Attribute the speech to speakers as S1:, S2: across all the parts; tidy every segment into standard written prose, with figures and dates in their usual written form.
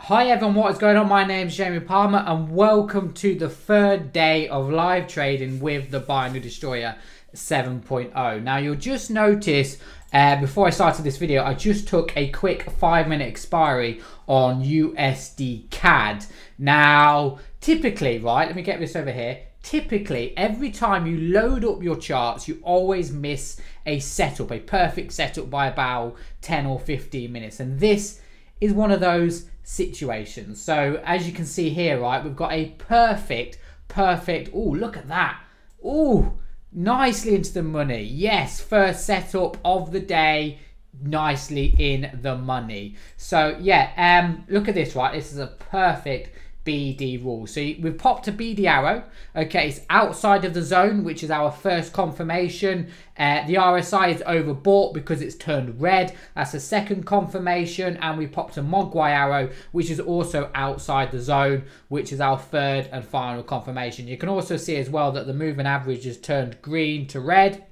S1: Hi everyone, what is going on? My name is Jamie Palmer and welcome to the third day of live trading with the Binary Destroyer 7.0. Now you'll just notice before I started this video, I just took a quick 5-minute expiry on USD CAD. Now typically, right, let me get this over here. Typically, every time you load up your charts, you always miss a setup, a perfect setup by about 10 or 15 minutes. And this is one of those situations. So as you can see here, right, we've got a perfect, oh, look at that. Oh, nicely into the money. Yes, first setup of the day, nicely in the money. So yeah, look at this, right? This is a perfect BD rule. So we've popped a BD arrow. Okay, it's outside of the zone, which is our first confirmation. The RSI is overbought because it's turned red. That's the second confirmation. And we popped a Mogwai arrow, which is also outside the zone, which is our third and final confirmation. You can also see as well that the moving average has turned green to red,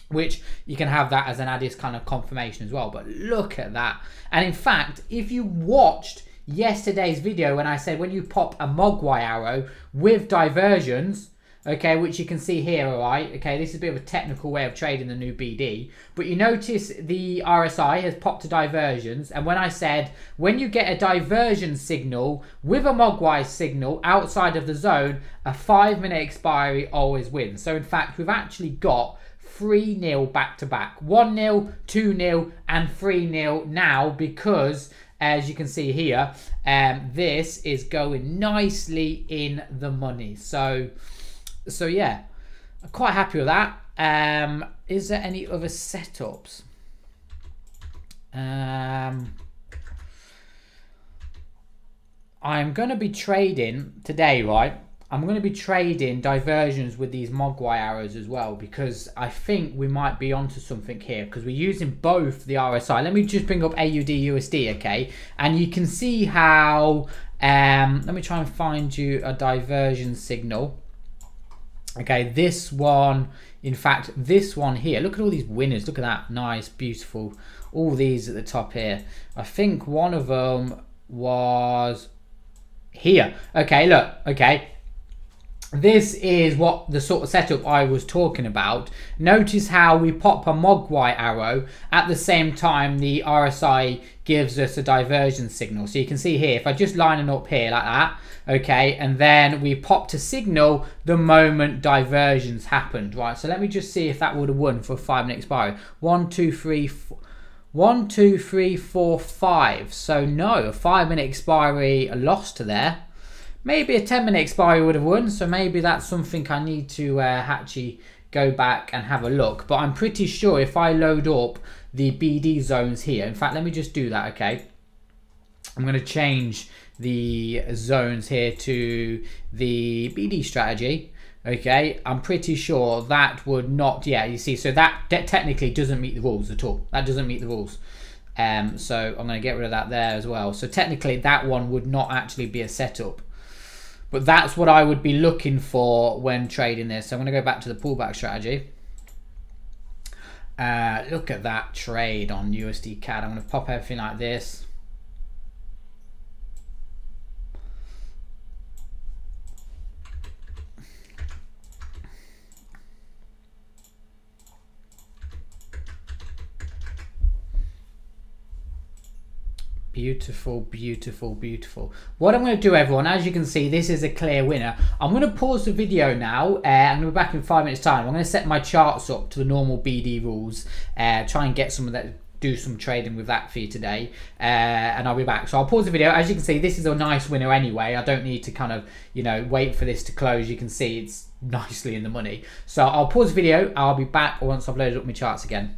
S1: which you can have that as an added kind of confirmation as well. But look at that. And in fact, if you watched yesterday's video when I said when you pop a Mogwai arrow with diversions, okay, which you can see here, all right, okay, this is a bit of a technical way of trading the new BD, but you notice the RSI has popped to diversions, and when I said when you get a diversion signal with a Mogwai signal outside of the zone, a 5-minute expiry always wins. So in fact, we've actually got 3-0 back to back, 1-0, 2-0 and 3-0 now, because as you can see here, this is going nicely in the money. So yeah, I'm quite happy with that. Is there any other setups? I'm going to be trading today, right? I'm going to be trading diversions with these Mogwai arrows as well, because I think we might be onto something here, because we're using both the RSI. Let me just bring up AUD USD, okay? And you can see how, let me try and find you a diversion signal. Okay, this one, in fact, this one here, look at all these winners. Look at that, nice, beautiful. All these at the top here. I think one of them was here. Okay, look, okay. This is what the sort of setup I was talking about. Notice how we pop a Mogwai arrow at the same time the RSI gives us a diversion signal. So you can see here, if I just line it up here like that, okay, and then we popped a signal the moment diversions happened, right? So let me just see if that would have won for a 5-minute expiry. 1, 2, 3, 4. 1, 2, 3, 4, 5. So no, a 5-minute expiry lost to there. Maybe a 10-minute expiry would have won, so maybe that's something I need to actually go back and have a look. But I'm pretty sure if I load up the BD zones here, in fact, let me just do that, okay? I'm going to change the zones here to the BD strategy, okay? I'm pretty sure that would not, yeah, you see, so that technically doesn't meet the rules at all. That doesn't meet the rules. So I'm going to get rid of that there as well. So technically that one would not actually be a setup. But that's what I would be looking for when trading this. So I'm going to go back to the pullback strategy. Look at that trade on USD CAD. I'm going to pop everything like this. Beautiful, beautiful, beautiful. What I'm going to do, everyone, as you can see, this is a clear winner. I'm going to pause the video now. I'm going to be back in 5 minutes time. I'm going to set my charts up to the normal BD rules, try and get some of that, do some trading with that for you today, and I'll be back. So I'll pause the video. As you can see, this is a nice winner anyway. I don't need to kind of, you know, wait for this to close. You can see it's nicely in the money. So I'll pause the video. I'll be back once I've loaded up my charts again.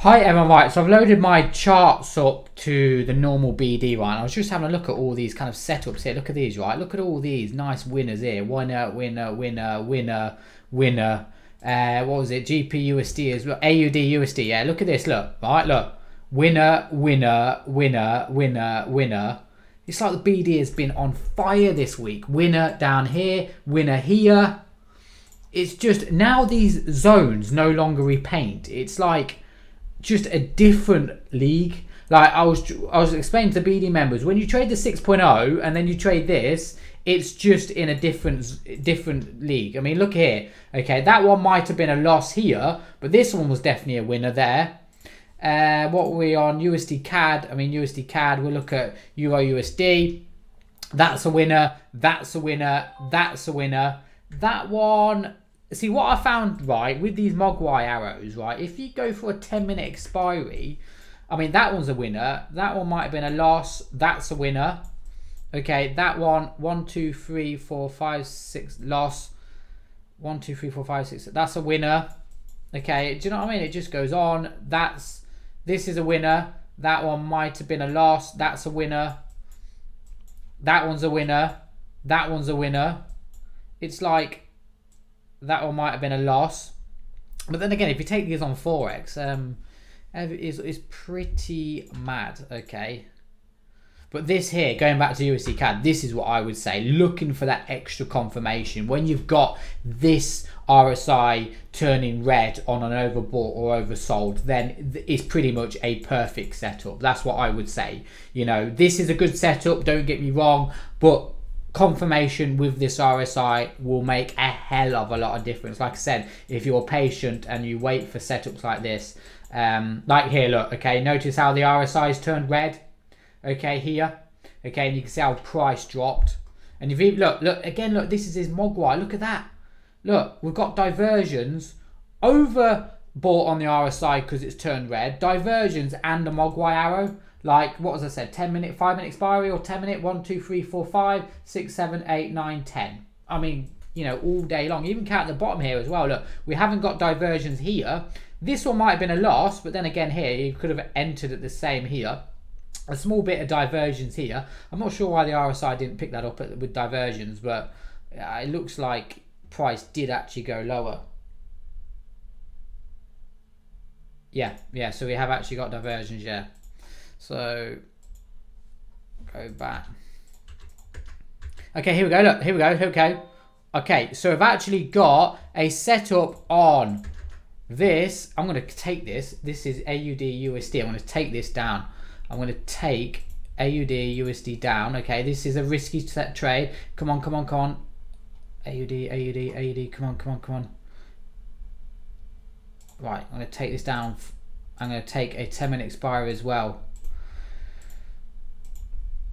S1: Hi everyone, right, so I've loaded my charts up to the normal BD, right? I was just having a look at all these kind of setups here. Look at these, right? Look at all these nice winners here. Winner, winner, winner, winner, winner. What was it? GPUSD as well. AUD USD, yeah, look at this, look, right, look. Winner, winner, winner, winner, winner. It's like the BD has been on fire this week. Winner down here, winner here. It's just, now these zones no longer repaint. It's like just a different league. Like I was explaining to BD members, when you trade the 6.0 and then you trade this, it's just in a different league. I mean, look here. Okay, that one might have been a loss here, but this one was definitely a winner there. What were we on? USD CAD. I mean, USD CAD. We'll look at Euro USD. That's a winner. That's a winner. That's a winner. That one. See, what I found, right, with these Mogwai arrows, right, if you go for a 10-minute expiry, I mean, that one's a winner. That one might have been a loss. That's a winner. Okay, that one, 1, 2, 3, 4, 5, 6, loss. 1, 2, 3, 4, 5, 6. That's a winner. Okay, do you know what I mean? It just goes on. This is a winner. That one might have been a loss. That's a winner. That one's a winner. That one's a winner. It's like that one might have been a loss. But then again, if you take these on Forex, it's pretty mad. Okay. But this here, going back to USD CAD, this is what I would say. Looking for that extra confirmation. When you've got this RSI turning red on an overbought or oversold, then it's pretty much a perfect setup. That's what I would say. You know, this is a good setup, don't get me wrong, but confirmation with this RSI will make a hell of a lot of difference. Like I said, if you're patient and you wait for setups like this, like here, look, okay, notice how the RSI's turned red, okay, here, okay, and you can see how price dropped. And if you look again, look, this is his Mogwai, look at that. Look, we've got diversions, overbought on the RSI because it's turned red, diversions and the Mogwai arrow. Like, what was I said, 10-minute, 5-minute expiry, or 10-minute, 1, 2, 3, 4, 5, 6, 7, 8, 9, 10. I mean, you know, all day long. Even count the bottom here as well. Look, we haven't got diversions here. This one might have been a loss, but then again here, you could have entered at the same here. A small bit of diversions here. I'm not sure why the RSI didn't pick that up with diversions, but it looks like price did actually go lower. Yeah, so we have actually got diversions, yeah. So go back. Okay, here we go. Look, here we go. Okay, so I've actually got a setup on this. I'm going to take this. This is AUD USD. I'm going to take this down. I'm going to take AUD USD down. Okay, this is a risky set trade. Come on. AUD. Come on. Right, I'm going to take this down. I'm going to take a 10-minute expiry as well.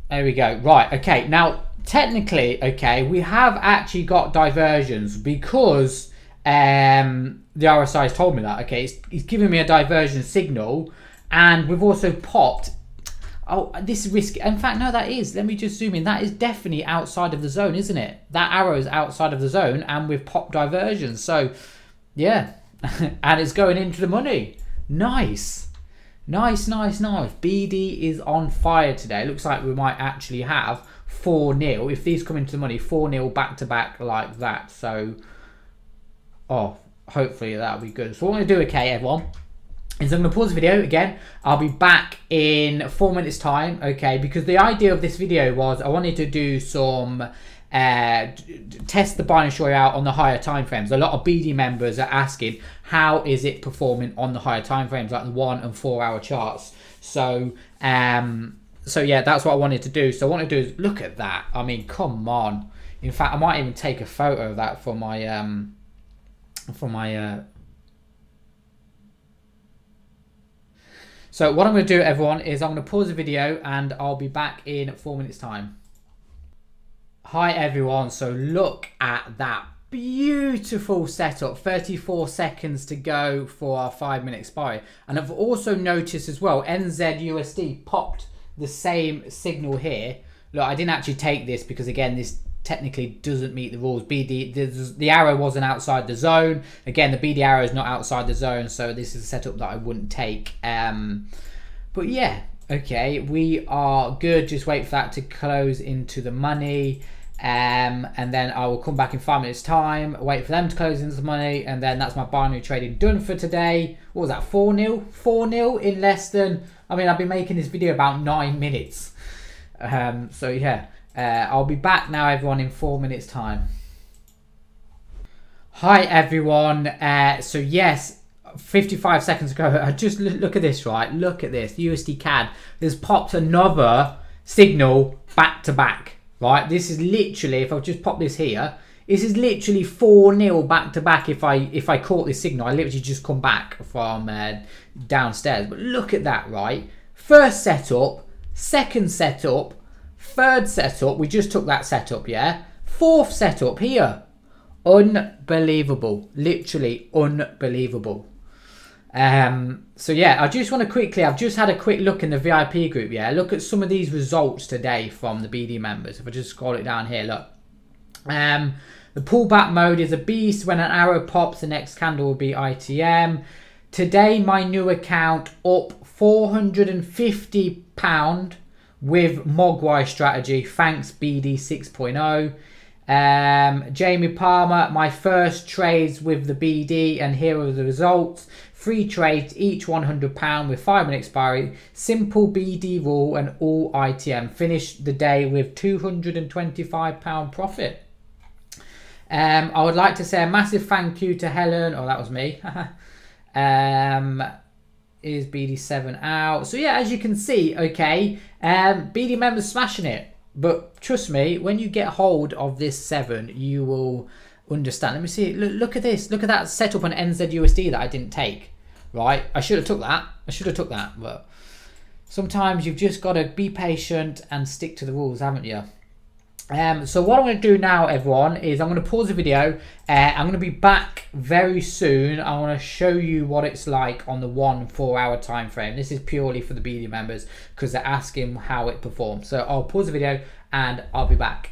S1: There we go. Right, okay, now technically, okay, we have actually got diversions because the RSI has told me that. Okay, it's giving me a diversion signal, and we've also popped. Oh, this is risky. In fact, no, that is. Let me just zoom in. That is definitely outside of the zone, isn't it? That arrow is outside of the zone, and we've popped diversions. So, yeah, and it's going into the money. Nice. Nice. BD is on fire today. It looks like we might actually have 4-0. If these come into the money, 4-0 back-to-back like that. So, oh, hopefully that'll be good. So what I'm going to do, okay, everyone, is I'm going to pause the video again. I'll be back in 4 minutes time, okay, because the idea of this video was I wanted to do some test the binary destroyer out on the higher time frames. A lot of BD members are asking how is it performing on the higher time frames, like the 1 and 4 hour charts. So so yeah, that's what I wanted to do. So what I want to do is look at that. I mean, come on. In fact, I might even take a photo of that for my so what I'm going to do, everyone, is I'm going to pause the video and I'll be back in 4 minutes time. Hi everyone, so look at that beautiful setup. 34 seconds to go for our 5-minute expiry. And I've also noticed as well, NZUSD popped the same signal here. Look, I didn't actually take this because again, this technically doesn't meet the rules. The arrow wasn't outside the zone. Again, the BD arrow is not outside the zone, so this is a setup that I wouldn't take. But yeah, okay, we are good. Just wait for that to close into the money. And then I will come back in 5 minutes time, wait for them to close into the money, and then that's my binary trading done for today. What was that, 4-0? 4-0 in less than, I mean, I've been making this video about 9 minutes. So yeah, I'll be back now, everyone, in 4 minutes time. Hi everyone. So yes, 55 seconds ago, I just look at this, right? Look at this, USD CAD. There's popped another signal back to back, right? This is literally, if I just pop this here, this is literally 4-0 back to back. If I caught this signal, I literally just come back from downstairs. But look at that, right? First setup, second setup, third setup. We just took that setup, yeah? Fourth setup here. Unbelievable, literally unbelievable. So yeah, I just want to quickly, I've just had a quick look in the VIP group, yeah? Look at some of these results today from the BD members. If I just scroll it down here, look. The pullback mode is a beast. When an arrow pops, the next candle will be ITM. Today, my new account up £450 with Mogwai strategy. Thanks, BD 6.0. Jamie Palmer, my first trades with the BD, and here are the results. 3 trades, each £100 with 5-minute expiry. Simple BD rule and all ITM. Finished the day with £225 profit. I would like to say a massive thank you to Helen. Oh, that was me. Is BD7 out? So yeah, as you can see, okay, BD members smashing it. But trust me, when you get hold of this 7, you will understand. Let me see. Look at this. Look at that setup on NZUSD that I didn't take. Right? I should have took that. I should have took that. But sometimes you've just got to be patient and stick to the rules, haven't you? So what I'm going to do now, everyone, is I'm going to pause the video. I'm going to be back very soon. I want to show you what it's like on the 1-4 hour time frame. This is purely for the BD members because they're asking how it performs. So I'll pause the video and I'll be back.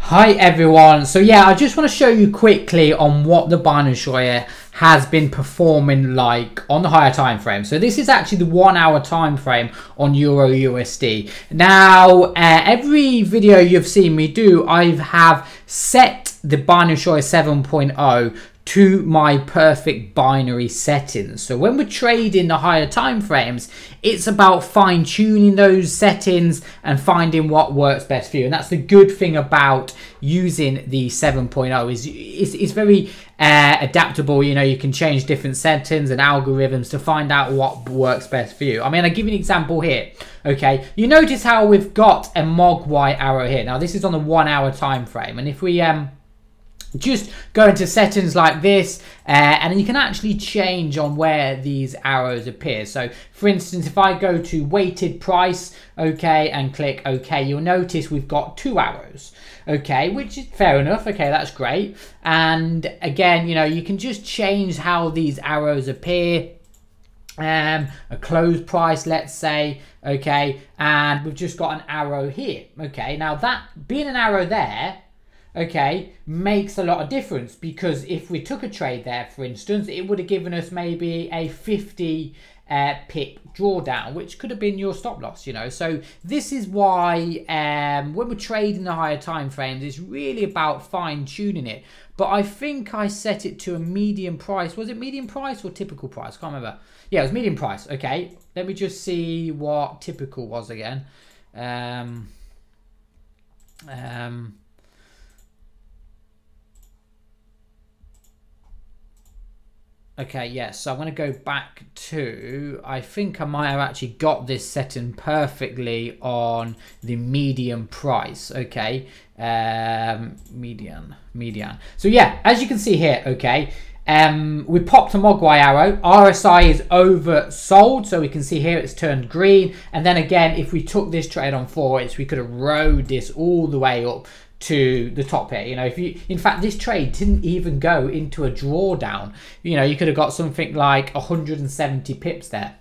S1: Hi everyone. So yeah, I just want to show you quickly on what the binary destroyer has been performing like on the higher time frame. So this is actually the 1 hour time frame on Euro USD. Now every video you've seen me do, I have set the binary destroyer 7.0 to my perfect binary settings. So when we're trading the higher time frames, it's about fine tuning those settings and finding what works best for you. And that's the good thing about using the 7.0 is it's very adaptable. You know, you can change different settings and algorithms to find out what works best for you. I mean, I'll give you an example here. Okay, you notice how we've got a Mogwai arrow here. Now this is on the 1 hour time frame, and if we just go into settings like this, and then you can actually change on where these arrows appear. So for instance, if I go to weighted price, okay, and click OK, you'll notice we've got 2 arrows, okay, which is fair enough. Okay, that's great. And again, you know, you can just change how these arrows appear. A close price, let's say, okay, and we've just got an arrow here. Okay, now that being an arrow there, okay, makes a lot of difference, because if we took a trade there, for instance, it would have given us maybe a 50 pip drawdown, which could have been your stop loss, you know. So this is why when we're trading the higher time frames, it's really about fine tuning it. But I think I set it to a medium price. Was it medium price or typical price? I can't remember. Yeah, it was medium price. Okay, let me just see what typical was again. Okay, yes, so I'm going to go back to, I think I might have actually got this setting perfectly on the medium price, okay, median. So yeah, as you can see here, okay, we popped a Mogwai arrow, RSI is oversold, so we can see here it's turned green, and then again, if we took this trade on FOREX, we could have rode this all the way up to the top here. You know, if you, in fact, this trade didn't even go into a drawdown. You know, you could have got something like 170 pips there.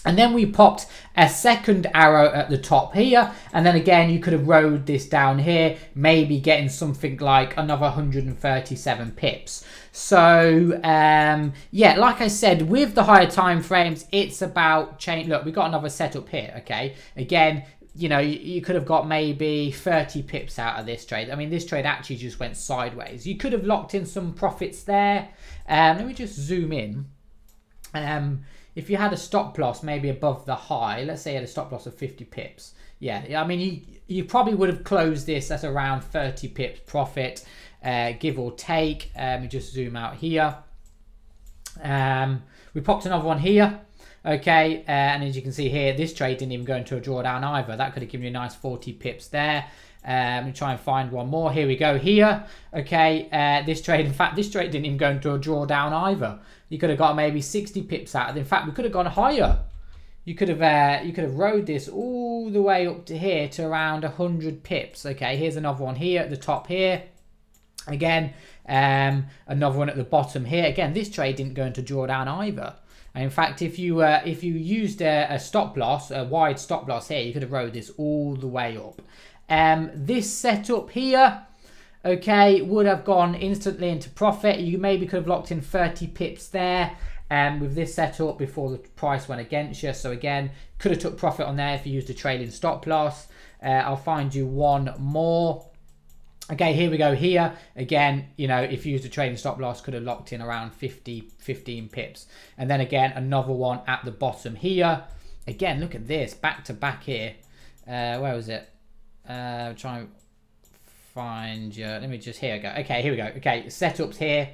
S1: And then we popped a second arrow at the top here, and then again you could have rode this down here, maybe getting something like another 137 pips. So yeah, like I said, with the higher time frames, it's about change. Look, we got another setup here. Okay, again, you know, you could have got maybe 30 pips out of this trade. I mean, this trade actually just went sideways. You could have locked in some profits there. Let me just zoom in. If you had a stop loss maybe above the high, let's say you had a stop loss of 50 pips. Yeah, I mean, you probably would have closed this at around 30 pips profit, give or take. Let me just zoom out here. We popped another one here. Okay, and as you can see here, this trade didn't even go into a drawdown either. That could have given you a nice 40 pips there. Let me try and find one more. Here we go here. Okay, this trade, in fact, this trade didn't even go into a drawdown either. You could have got maybe 60 pips out of it. In fact, we could have gone higher. You could have rode this all the way up to here to around 100 pips. Okay, here's another one here at the top here. Again, another one at the bottom here. Again, this trade didn't go into drawdown either. And in fact, if you used a stop loss, a wide stop loss here, you could have rode this all the way up. This setup here, okay, would have gone instantly into profit. You maybe could have locked in 30 pips there with this setup before the price went against you. So again, could have took profit on there if you used a trailing stop loss. I'll find you one more. Okay, here we go here. Again, you know, if you used a trading stop loss, could have locked in around 15 pips. And then again, another one at the bottom here. Again, look at this, back to back here. Where was it? Try and find you. Let me just, here we go. Okay, here we go. Okay, setups here.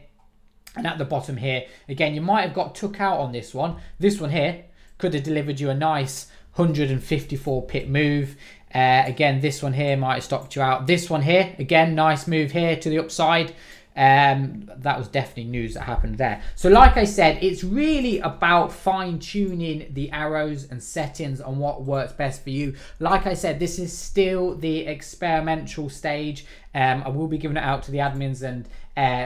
S1: And at the bottom here, again, you might have got took out on this one. This one here could have delivered you a nice 154 pip move. Again, this one here might have stopped you out. This one here, again, nice move here to the upside. That was definitely news that happened there. So like I said, it's really about fine-tuning the arrows and settings on what works best for you. Like I said, this is still the experimental stage. I will be giving it out to the admins and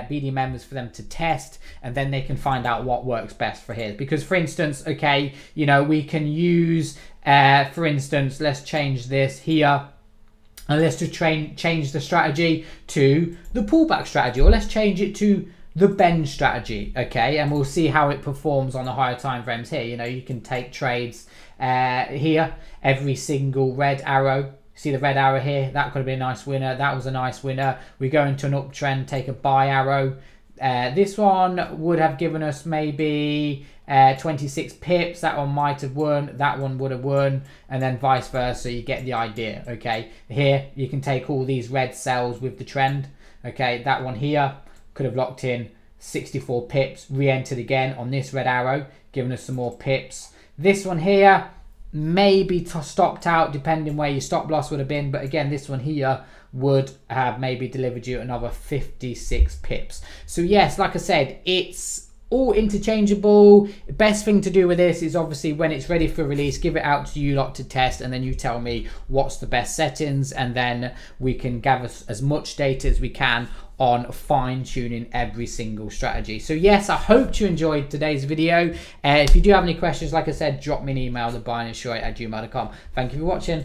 S1: BD members for them to test, and then they can find out what works best for here. Because for instance, okay, you know, we can use, for instance, let's change this here. And let's just change the strategy to the pullback strategy, or let's change it to the bend strategy, okay? And we'll see how it performs on the higher time frames here. You know, you can take trades here, every single red arrow. See the red arrow here? That could have been a nice winner. That was a nice winner. We go into an uptrend, take a buy arrow. This one would have given us maybe 26 pips. That one might have won. That one would have won, and then vice versa. You get the idea, okay? Here you can take all these red cells with the trend, okay? That one here could have locked in 64 pips, re-entered again on this red arrow, giving us some more pips. This one here maybe stopped out depending where your stop loss would have been, but again, this one here would have maybe delivered you another 56 pips. So yes, like I said, it's all interchangeable. The best thing to do with this is obviously when it's ready for release, give it out to you lot to test, and then you tell me what's the best settings, and then we can gather as much data as we can on fine-tuning every single strategy. So yes, I hope you enjoyed today's video. If you do have any questions, like I said, drop me an email, thebinarydestroyer@gmail.com. Thank you for watching.